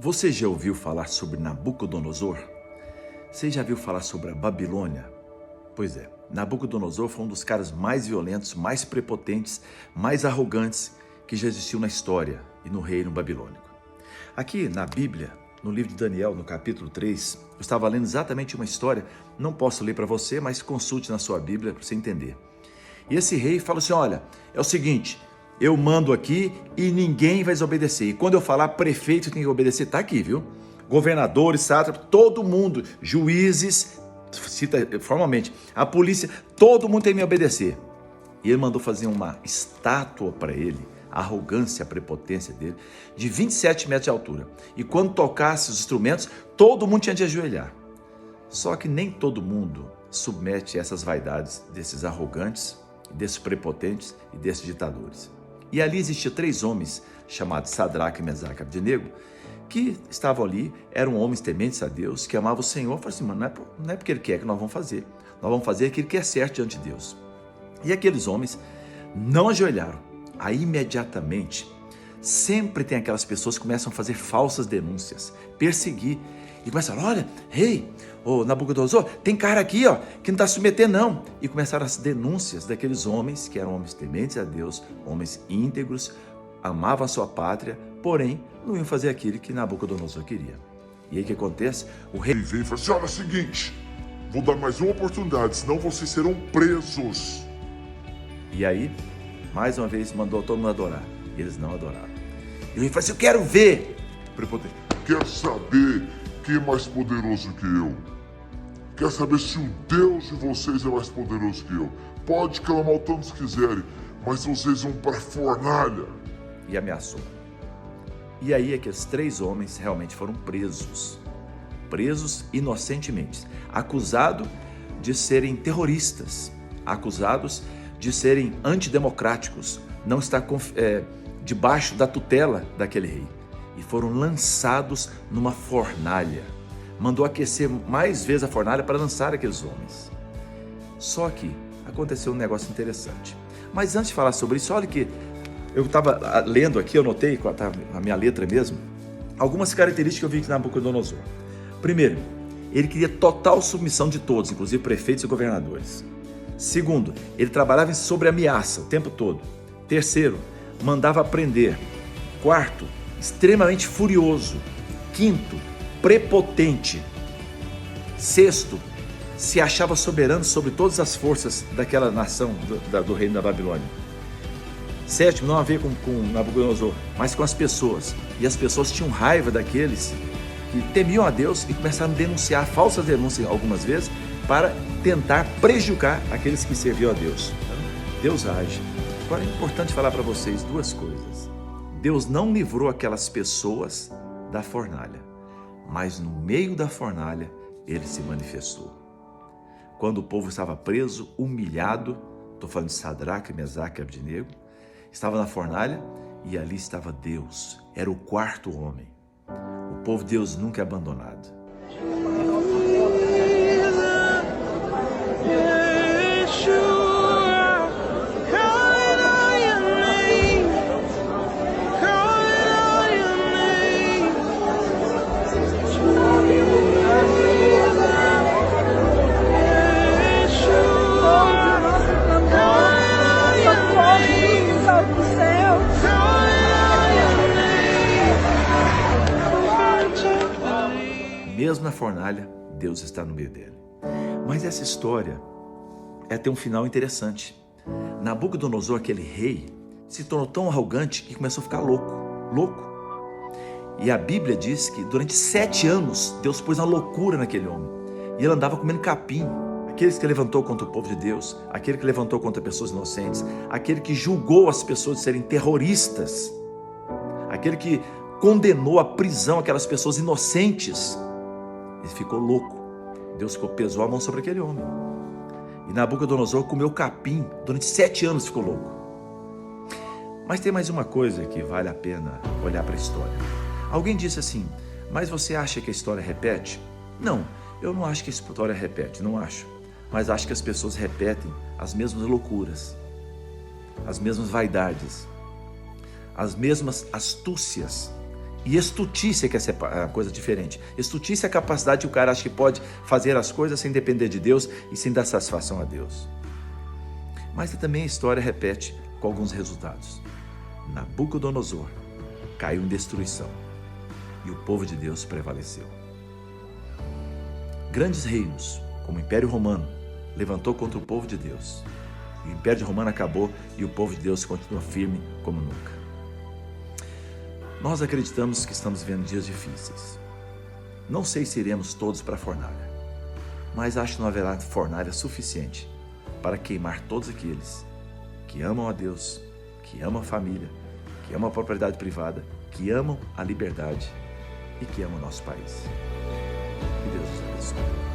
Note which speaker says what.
Speaker 1: Você já ouviu falar sobre Nabucodonosor? Você já viu falar sobre a Babilônia? Pois é, Nabucodonosor foi um dos caras mais violentos, mais prepotentes, mais arrogantes que já existiu na história e no reino babilônico. Aqui na Bíblia, no livro de Daniel, no capítulo 3, eu estava lendo exatamente uma história, não posso ler para você, mas consulte na sua Bíblia para você entender. E esse rei fala assim, olha, é o seguinte, eu mando aqui e ninguém vai desobedecer. E quando eu falar, prefeito tem que obedecer, tá aqui, viu? Governadores, sátrapas, todo mundo, juízes, cita formalmente, a polícia, todo mundo tem que me obedecer. E ele mandou fazer uma estátua para ele, a arrogância, a prepotência dele, de 27 metros de altura. E quando tocasse os instrumentos, todo mundo tinha de ajoelhar. Só que nem todo mundo submete essas vaidades desses arrogantes, desses prepotentes e desses ditadores. E ali existiam 3 homens, chamados Sadraque, Mesaque e Abdenego, que estavam ali, eram homens tementes a Deus, que amavam o Senhor. Falaram assim, mano, não é porque Ele quer que nós vamos fazer. Nós vamos fazer aquilo que é certo diante de Deus. E aqueles homens não ajoelharam. Aí, imediatamente, sempre tem aquelas pessoas que começam a fazer falsas denúncias, perseguir. E começam a falar, olha, rei, Nabucodonosor, tem cara aqui ó, que não está submetendo não. E começaram as denúncias daqueles homens, que eram homens tementes a Deus, homens íntegros, amavam a sua pátria, porém, não iam fazer aquilo que Nabucodonosor queria. E aí o que acontece? O rei
Speaker 2: vem e fala assim, olha, é o seguinte, vou dar mais uma oportunidade, senão vocês serão presos.
Speaker 1: E aí, mais uma vez, mandou todo mundo adorar. E eles não adoraram. E o rei falou assim, eu quero ver. Prepotente.
Speaker 2: Quer saber quem é mais poderoso que eu? Quer saber se o Deus de vocês é mais poderoso que eu? Pode clamar o tanto que quiserem, mas vocês vão para a fornalha.
Speaker 1: E ameaçou. E aí aqueles 3 homens realmente foram presos inocentemente, acusados de serem terroristas, acusados de serem antidemocráticos, não estar debaixo da tutela daquele rei. E foram lançados numa fornalha. Mandou aquecer mais vezes a fornalha para lançar aqueles homens. Só que aconteceu um negócio interessante. Mas antes de falar sobre isso, olha que eu estava lendo aqui, eu notei, a minha letra mesmo, algumas características que eu vi aqui na Nabucodonosor. Primeiro, ele queria total submissão de todos, inclusive prefeitos e governadores. Segundo, ele trabalhava sobre ameaça o tempo todo. Terceiro, mandava prender. Quarto, extremamente furioso. Quinto, prepotente. Sexto, se achava soberano sobre todas as forças daquela nação do reino da Babilônia. Sétimo, não a ver com Nabucodonosor, mas com as pessoas. E as pessoas tinham raiva daqueles que temiam a Deus e começaram a denunciar, falsas denúncias algumas vezes, para tentar prejudicar aqueles que serviam a Deus. Deus age. Agora é importante falar para vocês 2 coisas. Deus não livrou aquelas pessoas da fornalha, mas no meio da fornalha Ele se manifestou. Quando o povo estava preso, humilhado, estou falando de Sadraque, Mesaque e Abdenego, estava na fornalha e ali estava Deus, era o 4º homem. O povo de Deus nunca é abandonado. Mesmo na fornalha, Deus está no meio dele. Mas essa história tem um final interessante. Nabucodonosor, aquele rei, se tornou tão arrogante que começou a ficar louco. E a Bíblia diz que durante 7 anos, Deus pôs uma loucura naquele homem. E ele andava comendo capim. Aqueles que levantou contra o povo de Deus, aquele que levantou contra pessoas inocentes, aquele que julgou as pessoas de serem terroristas, aquele que condenou à prisão aquelas pessoas inocentes. Ele ficou louco. Deus pesou a mão sobre aquele homem. E Nabucodonosor comeu capim. Durante 7 anos ficou louco. Mas tem mais uma coisa que vale a pena olhar para a história. Alguém disse assim, mas você acha que a história repete? Não, eu não acho que a história repete, não acho. Mas acho que as pessoas repetem as mesmas loucuras, as mesmas vaidades, as mesmas astúcias E estultícia, que é a coisa diferente. Estultícia é a capacidade que o cara acha que pode fazer as coisas sem depender de Deus e sem dar satisfação a Deus. Mas também a história repete com alguns resultados. Nabucodonosor caiu em destruição e o povo de Deus prevaleceu. Grandes reinos, como o Império Romano, levantou contra o povo de Deus. E o Império Romano acabou e o povo de Deus continua firme como nunca. Nós acreditamos que estamos vivendo dias difíceis. Não sei se iremos todos para a fornalha, mas acho que não haverá fornalha suficiente para queimar todos aqueles que amam a Deus, que amam a família, que amam a propriedade privada, que amam a liberdade e que amam o nosso país. Que Deus nos abençoe.